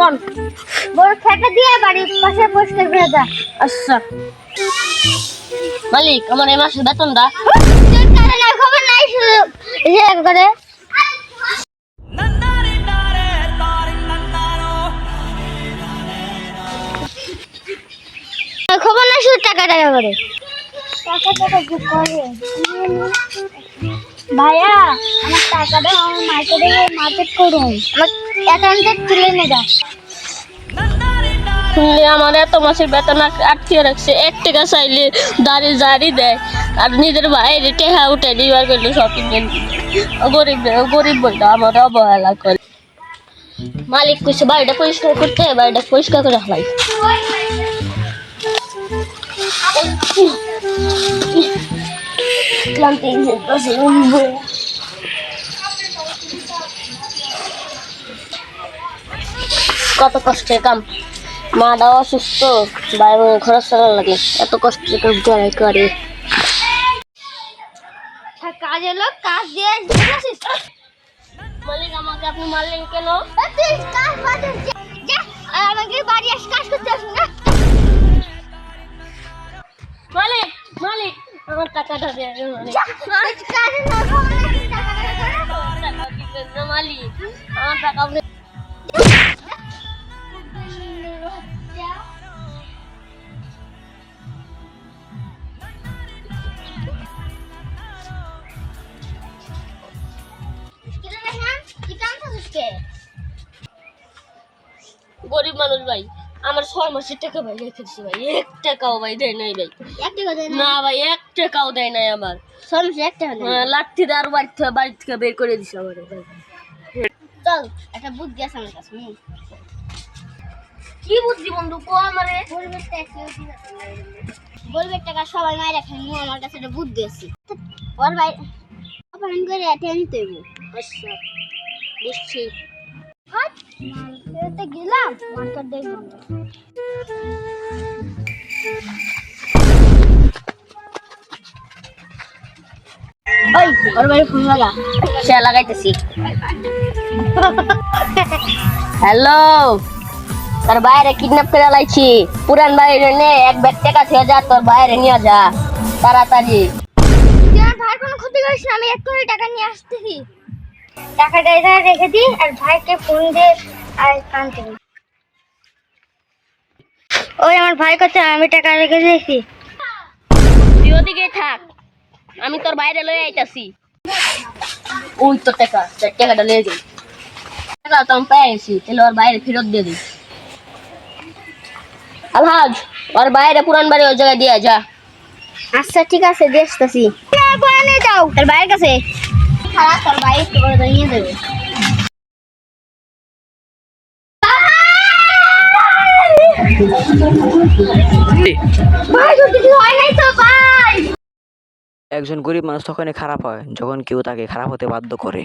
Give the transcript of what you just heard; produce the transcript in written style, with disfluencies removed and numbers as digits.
কোন বড় খেতে দিয়ে বাড়ির পাশে পরিষ্কার করে দা। আচ্ছা মালিক, আমার এই মাসের বেতনটা। তোর কাছে না খবর নাই শুধু ইয়ে করে খবর নাই শুধু টাকা টাকা করে টাকা টাকা কি করে ভাইয়া আমার টাকাটা আমার মার্কেট করুন আমার অ্যাকাউন্টে তুলে নে দা। শুনলে আমার এত মাসের বেতন আটকে রাখছে, 1 টাকা চাইলে দাঁড়ি দেয়, আর নিজের বাইরে টেহা উঠে দিবার করলো শপিং গরিব বলতে আমার অবহেলা করে। মালিক কইছে বাড়িটা পরিষ্কার করতে, বাড়িটা পরিষ্কার করে রাখলাই। কত কষ্টের কাম, মাটা অসুস্থ, বাইরে খরচ চালা লাগে, এত কষ্টের কাম করে। কাজ এলো কাজ দিয়ে মালিক আমাকে আপনি মারলেন কেন? তুই কাজ বাদ যা আর আমাকে বাড়ি এসে কাজ করতে আসুন না। মালিক মালিক আমার টাকাটা দিয়ে মালিক। কাজ না খবর নাই টাকা টাকা দিবেন না মালিক, আমার টাকা আপনি। গরিব মানুষ ভাই, আমার 6 মাসের টাকা ভাই রেখেছি ভাই, 1 টাকাও ভাই দেয় নাই ভাই। না ভাই 1 টাকাও দেয় নাই আমার। লাঠি দিয়ে আর বাড়ি থেকে বের করে দিছে আমার ভাই। চল একটা বুদ্ধি আছে আমার কাছে কি বুদ্ধি বন্ধু কো আমারে? গরিবের টাকা সবাই মাই রাখেন আমার কাছে একটা বুদ্ধি আছে ওর ভাই অপহরণ করে নিতে হইব। আচ্ছা বুঝছি। মার্কেটে গেলাম মার্কেট দেখলাম ওই ওর ভাই ফোন লাগা, সে লাগাইতেছি। হ্যালো, তোর বাইরে কিডন্যাপ করে লাইছি, পুরান বাইরে নে, 1 ব্যাগ টাকা থেকে যা, তোর বাইরে নিয়ে যা তাড়াতাড়ি। তুই আমার ভাই কোনো ক্ষতি করিস না, আমি এক্ষুনি টাকা নিয়ে আসতেছি। টাকাটা এখানে রেখে দিই আর ভাইকে ফোন দিয়ে আর আনতে দিই। ওই আমার ভাই কাছে আমি টাকা রেখে দিয়েছি। তুই ওদিকে থাক, আমি তোর বাইরে লয়ে আইতাছি। ওই তো টাকাটা নিয়ে যাই। টাকা তো আমি পেয়েছি, তাহলে ওর বাইরে ফেরত দিয়ে দিই। আলহাজ, ওর বাইরে পুরান বাড়ি ওই জায়গায় দিয়ে যা। আচ্ছা ঠিক আছে দিয়ে আসতেছি। নিয়ে যাও তোর ভাইয়ের কাছে, খারাপ তোর ভাই একটু করে নিয়ে দেবে। একজন গরিব মানুষ তখনই খারাপ হয় যখন কেউ তাকে খারাপ হতে বাধ্য করে।